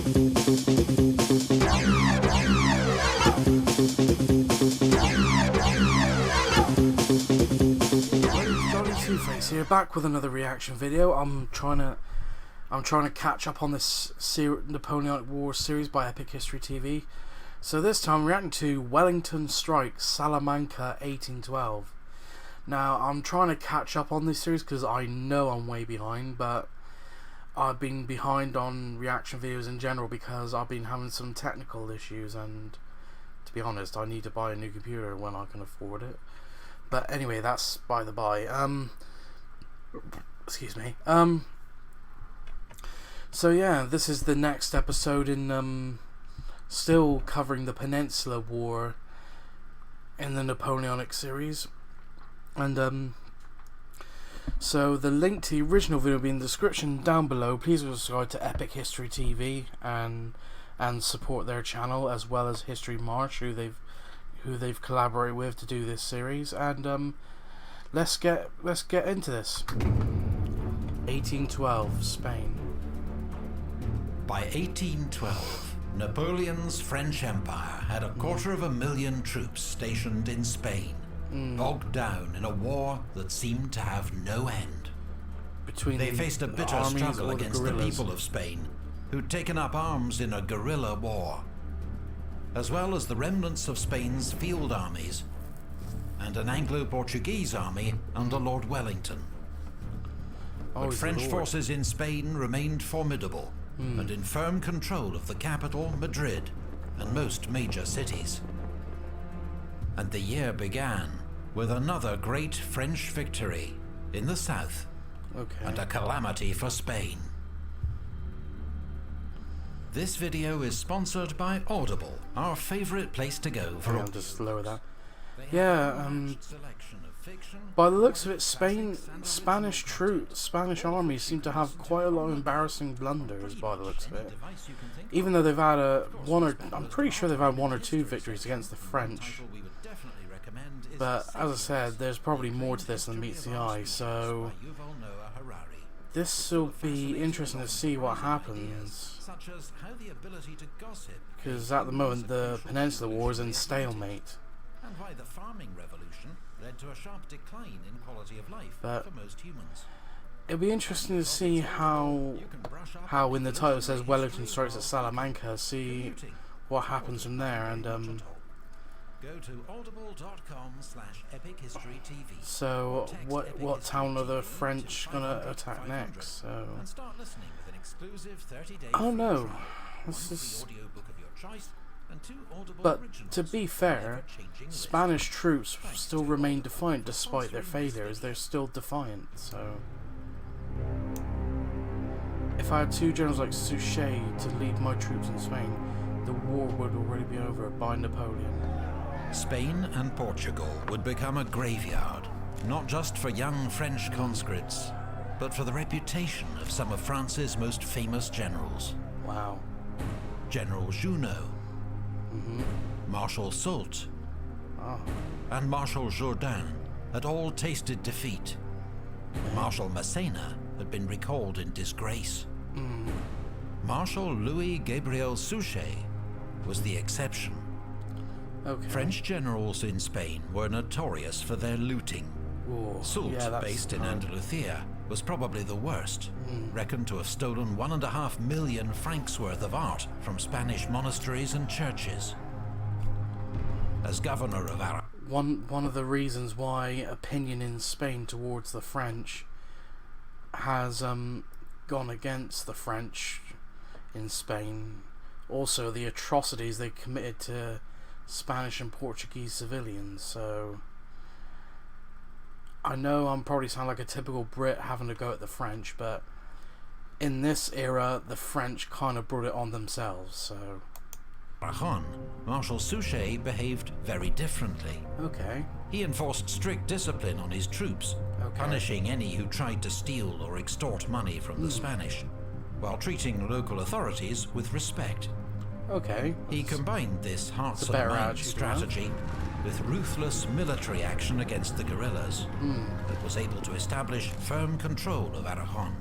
Here, back with another reaction video. I'm trying to catch up on this Napoleonic Wars series by Epic History TV. So this time I'm reacting to Wellington Strikes Salamanca 1812. Now I'm trying to catch up on this series because I know I'm way behind, but I've been behind on reaction videos in general because I've been having some technical issues, and to be honest, I need to buy a new computer when I can afford it. But anyway, that's by the by. Excuse me. So yeah, this is the next episode in still covering the Peninsula War in the Napoleonic series, and so the link to the original video will be in the description down below. Please subscribe to Epic History TV and support their channel, as well as History March, who they've collaborated with to do this series. And let's get into this. 1812, Spain. By 1812, Napoleon's French Empire had 250,000 troops stationed in Spain, bogged down in a war that seemed to have no end. They faced a bitter struggle against the people of Spain, who'd taken up arms in a guerrilla war, as well as the remnants of Spain's field armies and an Anglo-Portuguese army under Lord Wellington. But French forces in Spain remained formidable and in firm control of the capital, Madrid, and most major cities. And the year began with another great French victory in the south, and a calamity for Spain. This video is sponsored by Audible, our favorite place to go for... I'll just lower that. Yeah, by the looks of it, Spanish armies seem to have quite a lot of embarrassing blunders by the looks of it. Even though they've had I'm pretty sure they've had 1 or 2 victories against the French. But as I said, there's probably more to this than meets the eye, so this will be interesting to see what happens. Because at the moment the Peninsula War is in stalemate. And why the farming revolution led to a sharp decline in quality of life for most humans. It'll be interesting to see how in the title it says Wellington Strikes at Salamanca, see what happens from there, and go to audible.com/epichistorytv. So what town are the French gonna attack next? So I don't know. This is... But to be fair, Spanish troops still remain defiant despite their failures. They're still defiant, so... If I had 2 generals like Suchet to lead my troops in Spain, the war would already be over by Napoleon. Spain and Portugal would become a graveyard, not just for young French conscripts, but for the reputation of some of France's most famous generals. Wow. General Junot, Marshal Soult, and Marshal Jourdan had all tasted defeat. Marshal Massena had been recalled in disgrace. Marshal Louis Gabriel Suchet was the exception. French generals in Spain were notorious for their looting. Soult, based in Andalusia, was probably the worst, reckoned to have stolen 1.5 million francs worth of art from Spanish monasteries and churches. As governor of one of the reasons why opinion in Spain towards the French has gone against the French in Spain, also the atrocities they committed to Spanish and Portuguese civilians. So I know I'm probably sound like a typical Brit having to go at the French, but in this era the French kind of brought it on themselves. So Aragon, Marshal Suchet behaved very differently. He enforced strict discipline on his troops, punishing any who tried to steal or extort money from the Spanish, while treating local authorities with respect. He combined this hearts and minds strategy with ruthless military action against the guerrillas that was able to establish firm control of Aragon.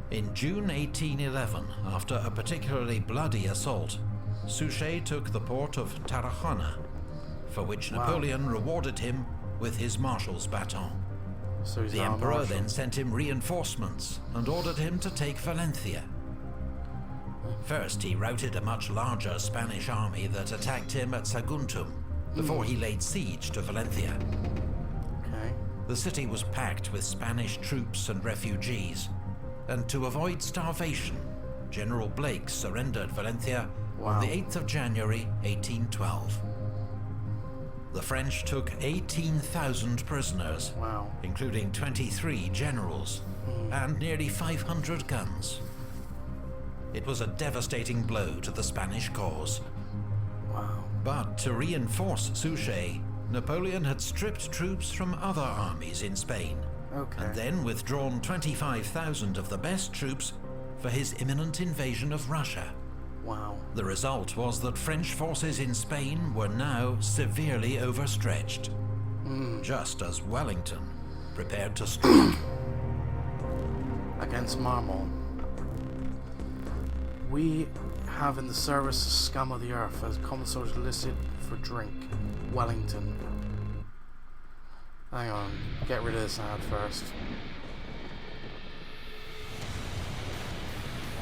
In June 1811, after a particularly bloody assault, Suchet took the port of Tarragona, for which Napoleon rewarded him with his marshal's baton. So he's The now a emperor marshal. then sent him reinforcements and ordered him to take Valencia. First, he routed a much larger Spanish army that attacked him at Saguntum before he laid siege to Valencia. Okay. The city was packed with Spanish troops and refugees, and to avoid starvation, General Blake surrendered Valencia on the 8th of January 1812. The French took 18,000 prisoners, including 23 generals, and nearly 500 guns. It was a devastating blow to the Spanish cause. Wow. But to reinforce Suchet, Napoleon had stripped troops from other armies in Spain, and then withdrawn 25,000 of the best troops for his imminent invasion of Russia. Wow. The result was that French forces in Spain were now severely overstretched, just as Wellington prepared to strike. Against Marmont. We have in the service the scum of the earth as commissars listed for drink. Wellington. Hang on, get rid of this ad first.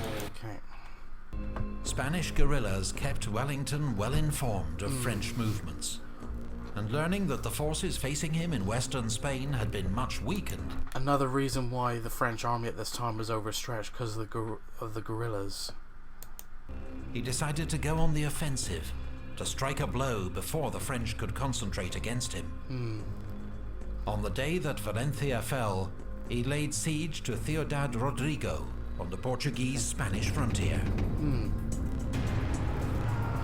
Okay. Spanish guerrillas kept Wellington well informed of French movements, and learning that the forces facing him in western Spain had been much weakened. Another reason why the French army at this time was overstretched, because of the guerrillas. He decided to go on the offensive, to strike a blow before the French could concentrate against him. On the day that Valencia fell, he laid siege to Ciudad Rodrigo on the Portuguese-Spanish frontier.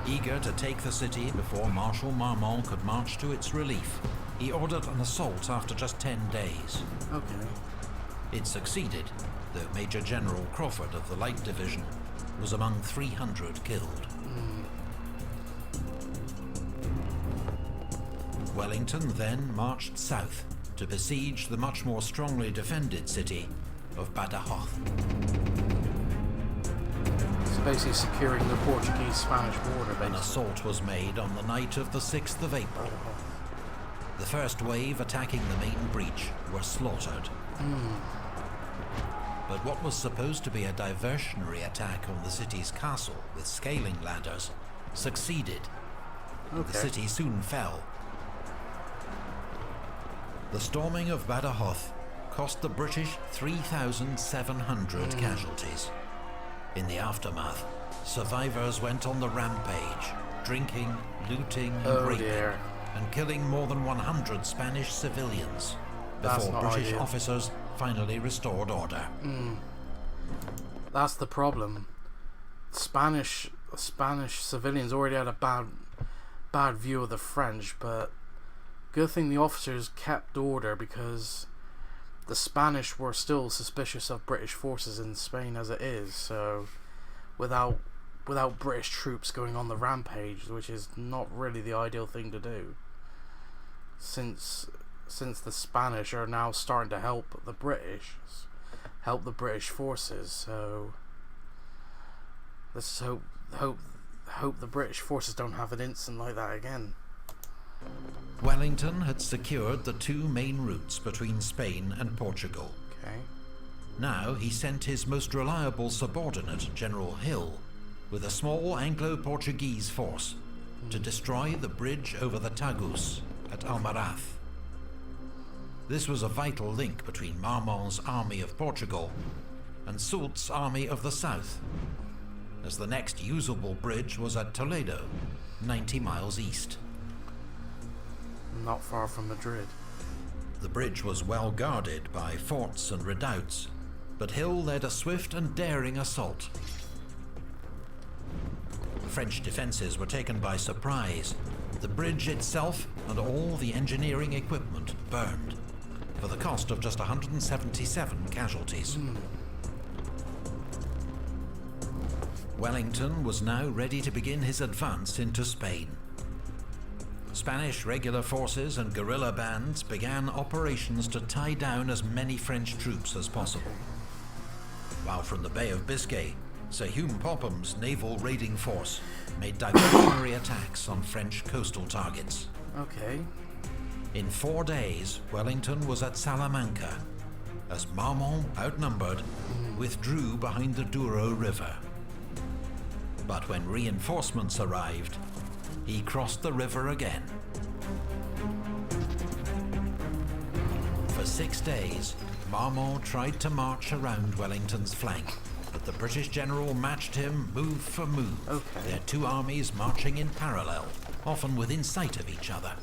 Eager to take the city before Marshal Marmont could march to its relief, he ordered an assault after just 10 days. Okay. It succeeded, though Major General Crawford of the Light Division was among 300 killed. Wellington then marched south to besiege the much more strongly defended city of Badajoz. So basically securing the Portuguese-Spanish border, An basically. assault was made on the night of the 6th of April. The first wave attacking the main breach were slaughtered. But what was supposed to be a diversionary attack on the city's castle with scaling ladders succeeded. The city soon fell. The storming of Badajoz cost the British 3,700 casualties. In the aftermath, survivors went on the rampage, drinking, looting, and raping, and killing more than 100 Spanish civilians before British officers finally restored order. That's the problem. Spanish civilians already had a bad view of the French, but good thing the officers kept order, because the Spanish were still suspicious of British forces in Spain as it is. So without British troops going on the rampage, which is not really the ideal thing to do, since the Spanish are now starting to help the British forces. So let's hope the British forces don't have an incident like that again. Wellington had secured the two main routes between Spain and Portugal. Now he sent his most reliable subordinate, General Hill, with a small Anglo-Portuguese force to destroy the bridge over the Tagus at Almaraz. This was a vital link between Marmont's army of Portugal and Soult's army of the south, as the next usable bridge was at Toledo, 90 miles east. Not far from Madrid. The bridge was well guarded by forts and redoubts, but Hill led a swift and daring assault. The French defenses were taken by surprise. The bridge itself and all the engineering equipment burned, for the cost of just 177 casualties. Wellington was now ready to begin his advance into Spain. Spanish regular forces and guerrilla bands began operations to tie down as many French troops as possible. while from the Bay of Biscay, Sir Hugh Popham's naval raiding force made diversionary attacks on French coastal targets. Okay. In 4 days, Wellington was at Salamanca, as Marmont, outnumbered, withdrew behind the Douro River. But when reinforcements arrived, he crossed the river again. For 6 days, Marmont tried to march around Wellington's flank, but the British general matched him move for move, their two armies marching in parallel, often within sight of each other.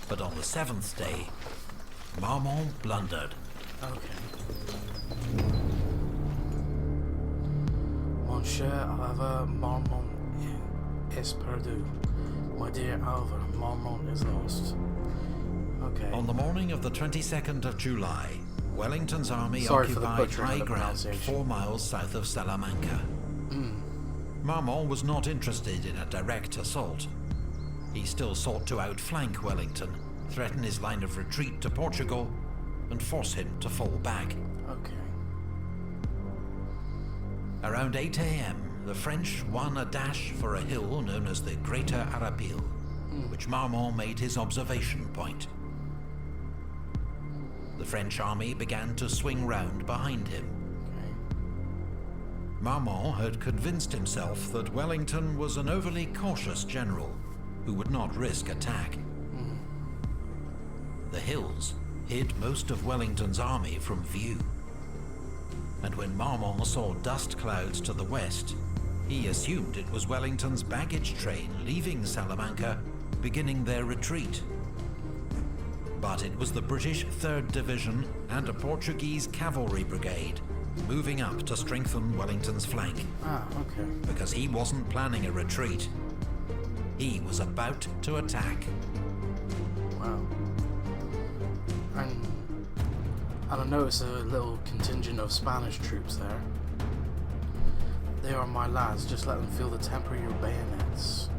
But on the 7th day, Marmont blundered. Okay. Monsieur Alva Marmont is perdu. My dear Alva, Marmont is lost. Okay. On the morning of the 22nd of July, Wellington's army occupied high ground 4 miles south of Salamanca. Marmont was not interested in a direct assault. He still sought to outflank Wellington, threaten his line of retreat to Portugal, and force him to fall back. Okay. Around 8 a.m., the French won a dash for a hill known as the Greater Arapil, which Marmont made his observation point. The French army began to swing round behind him. Marmont had convinced himself that Wellington was an overly cautious general who would not risk attack. The hills hid most of Wellington's army from view, and when Marmont saw dust clouds to the west, he assumed it was Wellington's baggage train leaving Salamanca, beginning their retreat. But it was the British 3rd Division and a Portuguese cavalry brigade moving up to strengthen Wellington's flank. Okay. Because he wasn't planning a retreat. He was about to attack. Wow. And I noticed a little contingent of Spanish troops there. They are my lads, just let them feel the temper of your bayonets.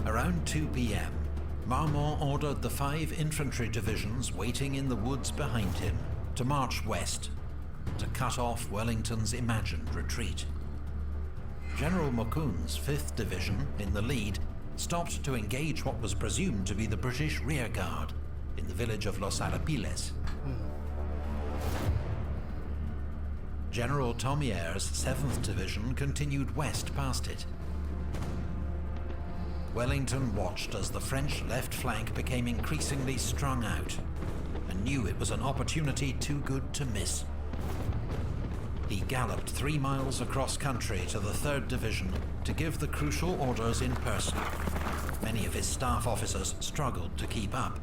Around 2 p.m., Marmont ordered the 5 infantry divisions waiting in the woods behind him to march west, to cut off Wellington's imagined retreat. General Mokoon's 5th Division, in the lead, stopped to engage what was presumed to be the British rearguard in the village of Los Arapiles. General Thomier's 7th Division continued west past it. Wellington watched as the French left flank became increasingly strung out and knew it was an opportunity too good to miss. He galloped 3 miles across country to the 3rd Division to give the crucial orders in person. Many of his staff officers struggled to keep up.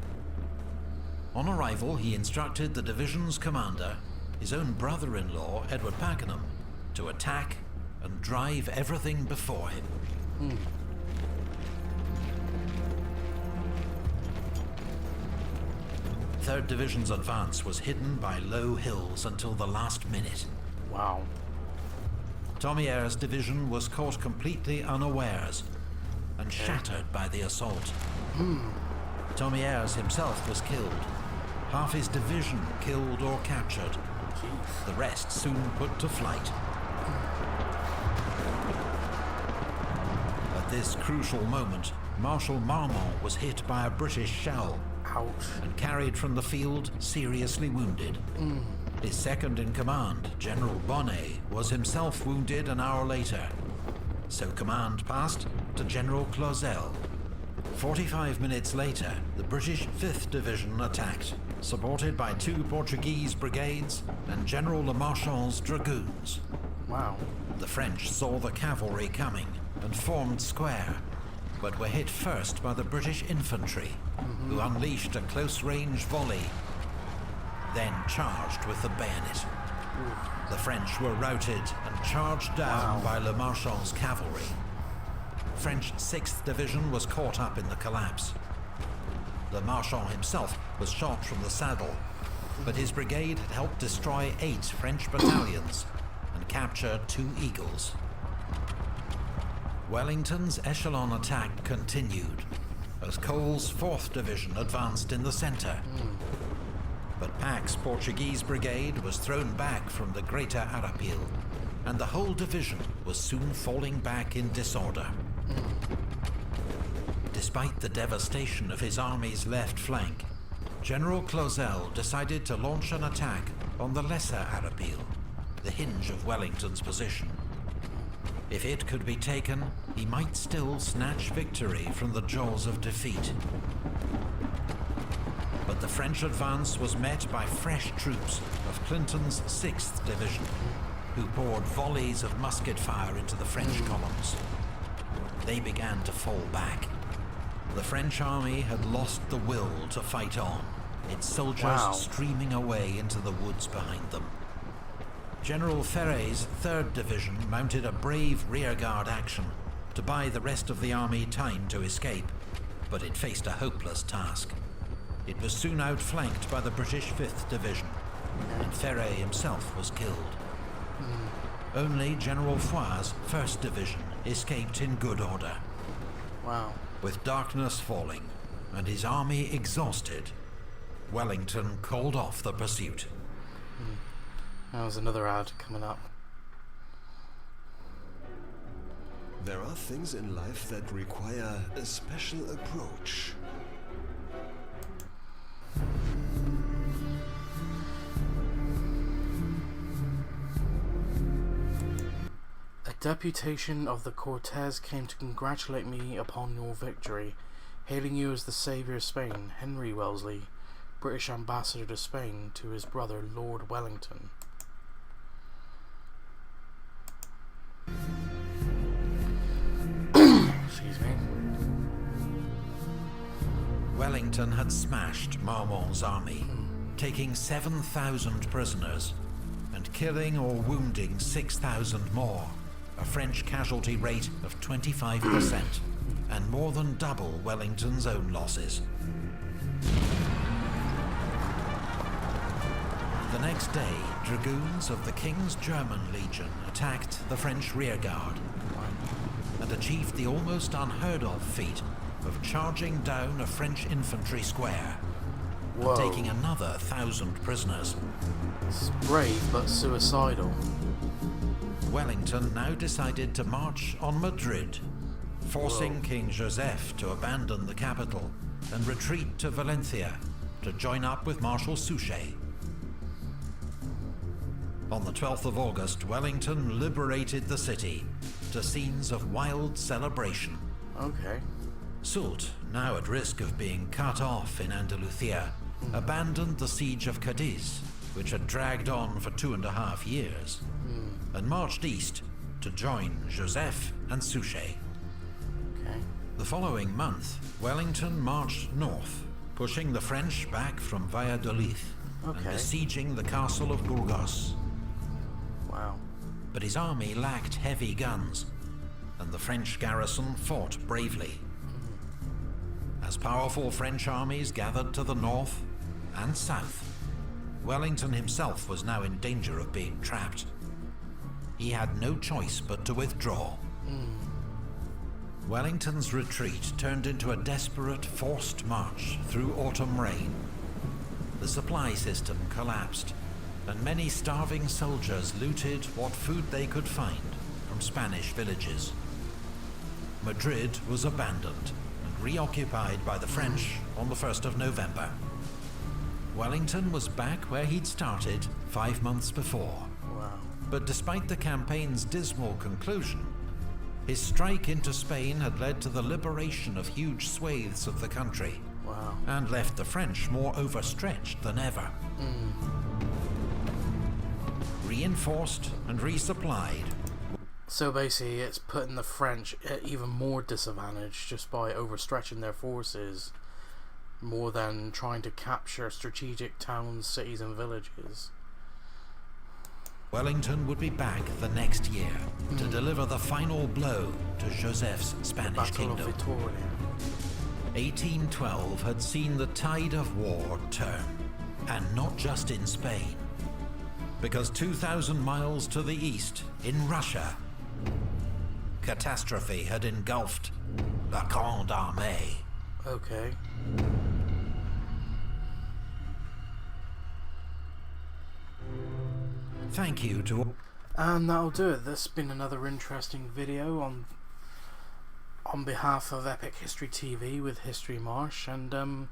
On arrival, he instructed the division's commander, his own brother-in-law, Edward Pakenham, to attack and drive everything before him. 3rd Division's advance was hidden by low hills until the last minute. Wow. Thomier's division was caught completely unawares and shattered by the assault. Thomier's himself was killed. Half his division killed or captured. Jeez. The rest soon put to flight. At this crucial moment, Marshal Marmont was hit by a British shell. Ouch. And carried from the field seriously wounded. His second-in-command, General Bonnet, was himself wounded an hour later. So command passed to General Clausel. 45 minutes later, the British 5th Division attacked, supported by 2 Portuguese brigades and General Le Marchand's dragoons. Wow. The French saw the cavalry coming and formed square, but were hit first by the British infantry, who unleashed a close-range volley, then charged with the bayonet. The French were routed and charged down by Le Marchand's cavalry. French 6th Division was caught up in the collapse. Le Marchand himself was shot from the saddle, but his brigade had helped destroy 8 French battalions and capture 2 Eagles. Wellington's echelon attack continued as Cole's 4th Division advanced in the center. But Pac's Portuguese brigade was thrown back from the Greater Arapil, and the whole division was soon falling back in disorder. Despite the devastation of his army's left flank, General Clausel decided to launch an attack on the Lesser Arapil, the hinge of Wellington's position. If it could be taken, he might still snatch victory from the jaws of defeat. But the French advance was met by fresh troops of Clinton's 6th Division, who poured volleys of musket fire into the French columns. They began to fall back. The French army had lost the will to fight on, its soldiers streaming away into the woods behind them. General Ferré's 3rd Division mounted a brave rearguard action to buy the rest of the army time to escape, but it faced a hopeless task. It was soon outflanked by the British 5th Division, and Ferré himself was killed. Only General Foy's 1st Division escaped in good order. Wow. With darkness falling and his army exhausted, Wellington called off the pursuit. That was another ad coming up. There are things in life that require a special approach. A deputation of the Cortes came to congratulate me upon your victory, hailing you as the saviour of Spain, Henry Wellesley, British ambassador to Spain, to his brother Lord Wellington. Excuse me. Wellington had smashed Marmont's army, taking 7,000 prisoners and killing or wounding 6,000 more, a French casualty rate of 25%, and more than double Wellington's own losses. The next day, dragoons of the King's German Legion attacked the French rearguard and achieved the almost unheard of feat of charging down a French infantry square and taking another 1,000 prisoners. It's brave but suicidal. Wellington now decided to march on Madrid, forcing King Joseph to abandon the capital and retreat to Valencia to join up with Marshal Suchet. On the 12th of August, Wellington liberated the city to scenes of wild celebration. Okay. Soult, now at risk of being cut off in Andalusia, abandoned the siege of Cadiz, which had dragged on for 2.5 years, and marched east to join Joseph and Suchet. Okay. The following month, Wellington marched north, pushing the French back from Valladolid and besieging the castle of Burgos. Wow. But his army lacked heavy guns, and the French garrison fought bravely. As powerful French armies gathered to the north and south, Wellington himself was now in danger of being trapped. He had no choice but to withdraw. Wellington's retreat turned into a desperate forced march through autumn rain. The supply system collapsed, and many starving soldiers looted what food they could find from Spanish villages. Madrid was abandoned and reoccupied by the French on the 1st of November. Wellington was back where he'd started 5 months before. Wow. But despite the campaign's dismal conclusion, his strike into Spain had led to the liberation of huge swathes of the country. Wow. And left the French more overstretched than ever. Reinforced and resupplied. So basically it's putting the French at even more disadvantage just by overstretching their forces more than trying to capture strategic towns, cities and villages. Wellington would be back the next year to deliver the final blow to Joseph's Spanish Battle kingdom. of Vittoria. 1812 had seen the tide of war turn, and not just in Spain, because 2,000 miles to the east, in Russia, catastrophe had engulfed la Grande Armée. Okay. Thank you to... And that'll do it. This has been another interesting video on behalf of Epic History TV with History Marsh, and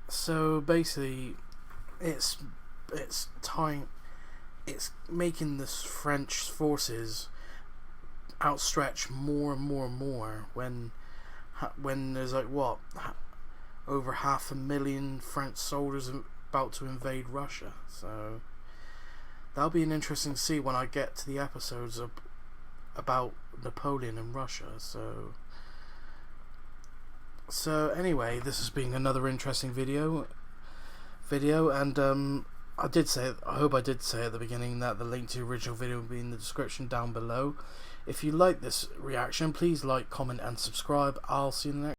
so basically it's making this French forces outstretch more and more and more when there's like what, over 500,000 French soldiers about to invade Russia. So that'll be an interesting to see when I get to the episodes about Napoleon and Russia. So anyway, this has been another interesting video, and I hope I did say at the beginning that the link to the original video will be in the description down below. If you like this reaction, please like, comment and subscribe. I'll see you in the next